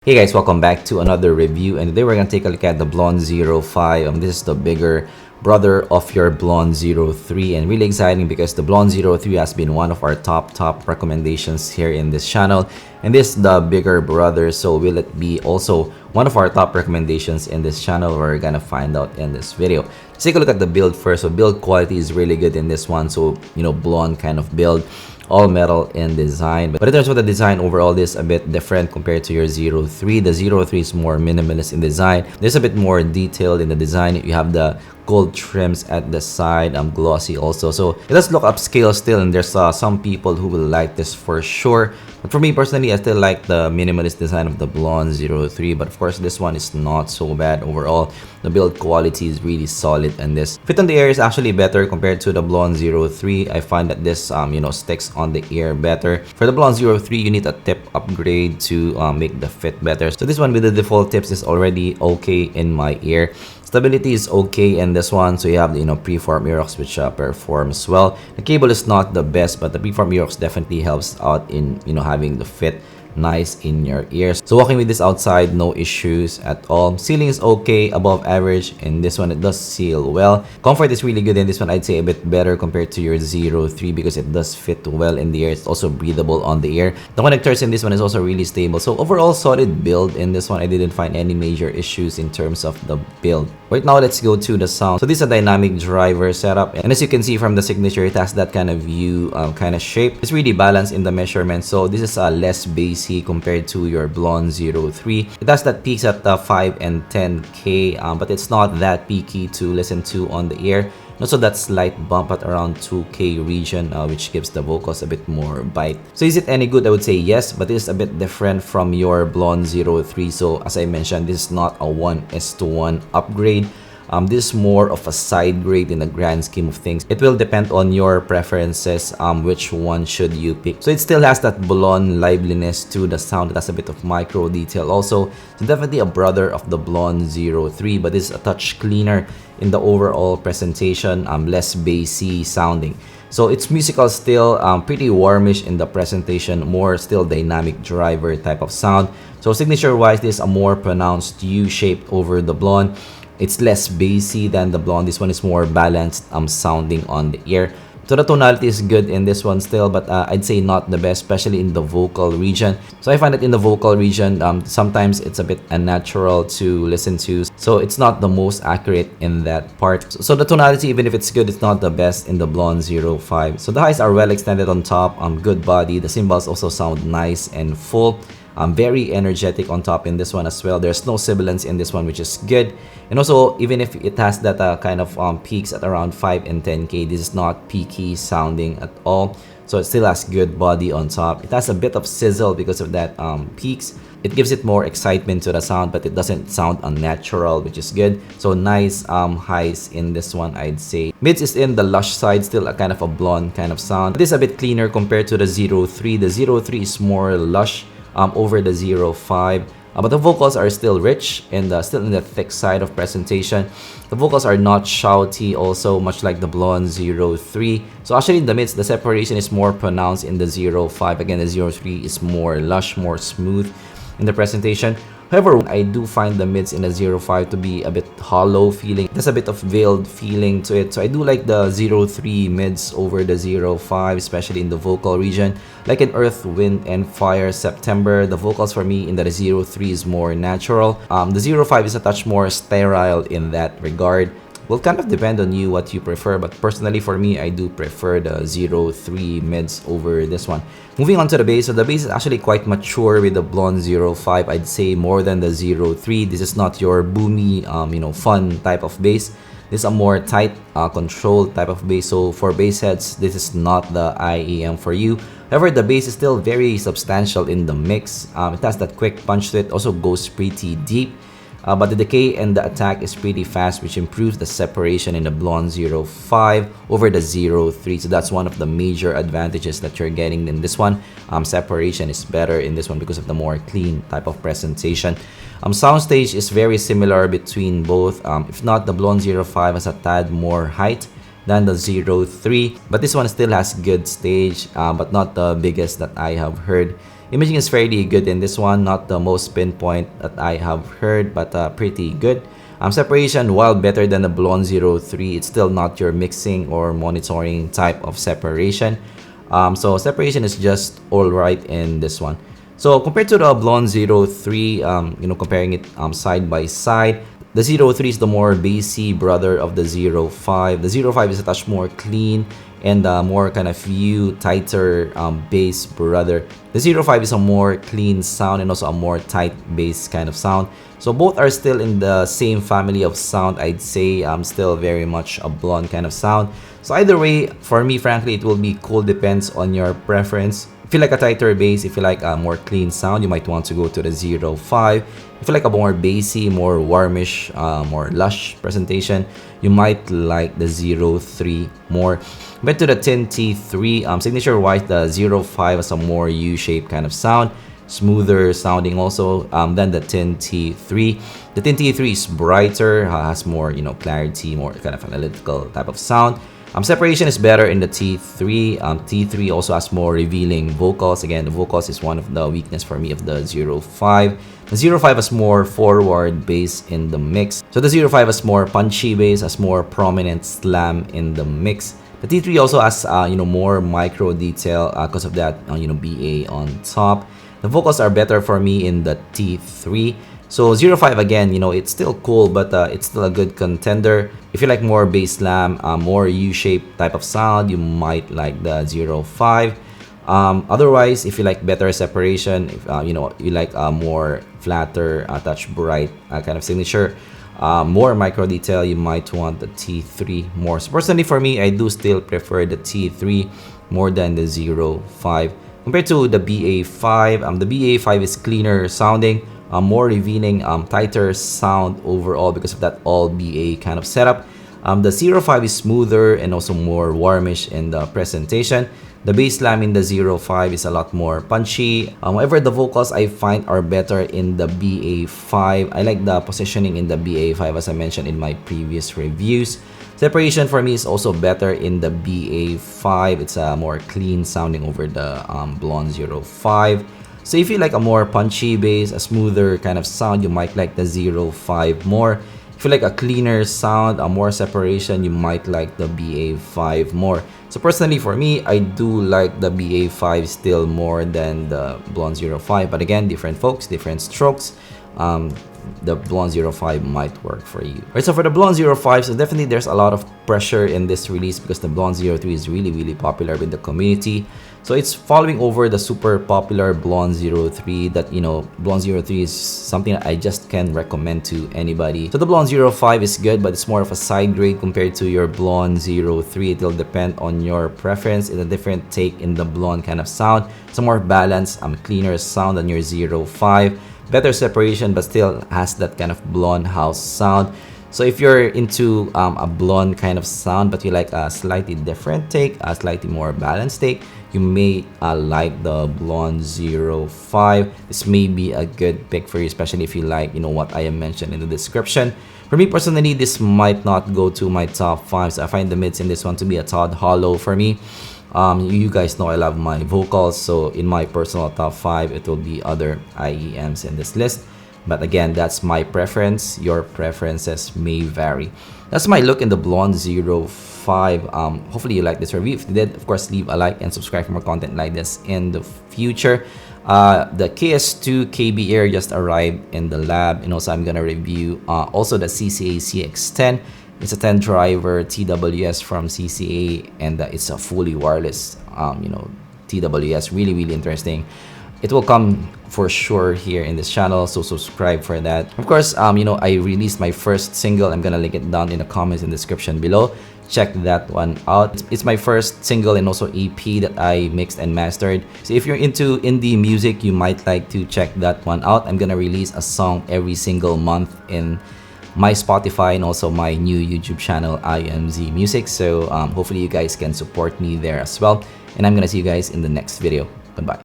Hey guys, welcome back to another review, and today we're gonna take a look at the Blon 05. This is the bigger brother of your Blon 03, and really exciting because the Blon 03 has been one of our top recommendations here in this channel, and this is the bigger brother. So will it be also one of our top recommendations in this channel? We're gonna find out in this video. Let's take a look at the build first. So build quality is really good in this one, so Blon kind of build, all metal in design. But in terms of the design overall, this is a bit different compared to your 03. The 03 is more minimalist in design. There's a bit more detailed in the design. You have the gold trims at the side, glossy also, so it does look upscale still, and there's some people who will like this for sure. But for me personally, I still like the minimalist design of the Blon 03, but of course this one is not so bad overall. The build quality is really solid, and this fit on the ear is actually better compared to the Blon 03. I find that this sticks on the ear better. For the Blon 03, you need a tip upgrade to make the fit better. So this one with the default tips is already okay in my ear. Stability is okay in this one, so you have the preform earwax which performs well. The cable is not the best, but the preform earwax definitely helps out in having the fit nice in your ears. So walking with this outside, no issues at all. Sealing is okay, above average. In this one, it does seal well. Comfort is really good in this one. I'd say a bit better compared to your 03 because it does fit well in the ear. It's also breathable on the ear. The connectors in this one is also really stable. So overall, solid build in this one. I didn't find any major issues in terms of the build. Right now, let's go to the sound. So this is a dynamic driver setup, and as you can see from the signature, it has that kind of U kind of shape. It's really balanced in the measurement. So this is less bassy compared to your Blon 03. It has that peaks at 5 and 10K, but it's not that peaky to listen to on the ear. Also that slight bump at around 2K region, which gives the vocals a bit more bite. So is it any good? I would say yes, but it is a bit different from your Blon 03. So as I mentioned, this is not a 1:1 upgrade. This is more of a side grade in the grand scheme of things. It will depend on your preferences, which one should you pick. So it still has that Blon liveliness to the sound. It has a bit of micro detail also. So definitely a brother of the Blon 03, but this is a touch cleaner in the overall presentation, less bassy sounding. So it's musical still, pretty warmish in the presentation, more still dynamic driver type of sound. So signature wise, this is a more pronounced U shape over the Blon. It's less bassy than the Blon. This one is more balanced sounding on the ear. So the tonality is good in this one still, but I'd say not the best, especially in the vocal region. So I find that in the vocal region, sometimes it's a bit unnatural to listen to. So it's not the most accurate in that part. So the tonality, even if it's good, it's not the best in the Blon 05. So the highs are well extended on top, good body. The cymbals also sound nice and full. Very energetic on top in this one as well. There's no sibilance in this one, which is good. And also, even if it has that kind of peaks at around 5 and 10K, this is not peaky sounding at all. So it still has good body on top. It has a bit of sizzle because of that peaks. It gives it more excitement to the sound, but it doesn't sound unnatural, which is good. So nice highs in this one, I'd say. Mids is in the lush side, still a kind of a blonde kind of sound. This is a bit cleaner compared to the 03. The 03 is more lush over the 05. But the vocals are still rich and still in the thick side of presentation. The vocals are not shouty also, much like the Blon 03. So actually in the mids, the separation is more pronounced in the 05. Again, the 03 is more lush, more smooth in the presentation. However, I do find the mids in the 05 to be a bit hollow feeling. There's a bit of veiled feeling to it. So I do like the 03 mids over the 05, especially in the vocal region. Like in Earth, Wind, and Fire, September, the vocals for me in the 03 is more natural. The 05 is a touch more sterile in that regard. Will kind of depend on you what you prefer, but personally for me, I do prefer the 03 mids over this one. Moving on to the bass, so the bass is actually quite mature with the Blon 05. I'd say more than the 03. This is not your boomy, fun type of bass. This is a more tight, controlled type of bass. So for bass heads, this is not the IEM for you. However, the bass is still very substantial in the mix. It has that quick punch to it, also goes pretty deep. But the decay and the attack is pretty fast, which improves the separation in the Blon 05 over the 03. So that's one of the major advantages that you're getting in this one. Separation is better in this one because of the more clean type of presentation. Soundstage is very similar between both. If not, the Blon 05 has a tad more height than the 03, but this one still has good stage, but not the biggest that I have heard Imaging is fairly good in this one, not the most pinpoint that I have heard, but pretty good. Separation, while better than the Blon 03, it's still not your mixing or monitoring type of separation. So separation is just alright in this one. So compared to the Blon 03, comparing it side by side, the 03 is the more bassy brother of the 05. The 05 is a touch more clean and more kind of tighter bass brother. The 05 is a more clean sound and also a more tight bass kind of sound. So both are still in the same family of sound. I'd say still very much a Blon kind of sound. So either way, for me, frankly, it will be cool. Depends on your preference. If you like a tighter bass, if you like a more clean sound, you might want to go to the 05. If you like a more bassy, more warmish, more lush presentation, you might like the 03 more. But to the 10T3, signature-wise, the 05 has a more U-shaped kind of sound, smoother sounding also than the 10T3. The 10T3 is brighter, has more clarity, more kind of analytical type of sound. Separation is better in the T3. T3 also has more revealing vocals. Again, the vocals is one of the weakness for me of the 05. The 05 has more forward bass in the mix. So the 05 has more punchy bass, has more prominent slam in the mix. The T3 also has more micro detail because of that BA on top. The vocals are better for me in the T3. So 05 again, it's still cool, but it's still a good contender. If you like more bass slam, more U-shaped type of sound, you might like the 05. Otherwise, if you like better separation, if you like more flatter, touch bright kind of signature, more micro detail, you might want the T3 more. So personally for me, I do still prefer the T3 more than the 05. Compared to the BA5, the BA5 is cleaner sounding, more revealing, tighter sound overall because of that all BA kind of setup. The 05 is smoother and also more warmish in the presentation. The bass slam in the 05 is a lot more punchy. However, the vocals I find are better in the BA5. I like the positioning in the BA5 as I mentioned in my previous reviews. Separation for me is also better in the BA5. It's a more clean sounding over the Blon 05. So if you like a more punchy bass, a smoother kind of sound, you might like the 05 more. If you like a cleaner sound, a more separation, you might like the BA5 more. So personally for me, I do like the BA5 still more than the Blon 05. But again, different folks, different strokes. The Blon 05 might work for you. Right, so for the Blon 05, so definitely there's a lot of pressure in this release because the Blon 03 is really popular with the community. So it's following over the super popular Blon 03 that, Blon 03 is something that I just can recommend to anybody. So the Blon 05 is good, but it's more of a side grade compared to your Blon 03. It will depend on your preference. It's a different take in the Blon kind of sound. It's a more balanced, cleaner sound than your 05. Better separation, but still has that kind of Blon house sound. So if you're into a Blon kind of sound, but you like a slightly different take, a slightly more balanced take, you may like the Blon 05. This may be a good pick for you, especially if you like, what I have mentioned in the description. For me personally, this might not go to my top 5, so I find the mids in this one to be a tad hollow for me. You guys know I love my vocals, so in my personal top 5, it will be other IEMs in this list. But again, that's my preference. Your preferences may vary. That's my look in the Blon 05. Hopefully you like this review. If you did, of course, leave a like and subscribe for more content like this in the future. The KS2 KB Air just arrived in the lab, and also I'm gonna review also the CCA CX10. It's a 10 driver TWS from CCA, and it's a fully wireless TWS. Really interesting. It will come for sure here in this channel, so subscribe for that. Of course, I released my first single. I'm gonna link it down in the comments and description below. Check that one out. It's my first single and also EP that I mixed and mastered. So if you're into indie music, you might like to check that one out. I'm gonna release a song every single month in my Spotify and also my new YouTube channel, IMZ Music. So hopefully you guys can support me there as well. And I'm gonna see you guys in the next video. Goodbye.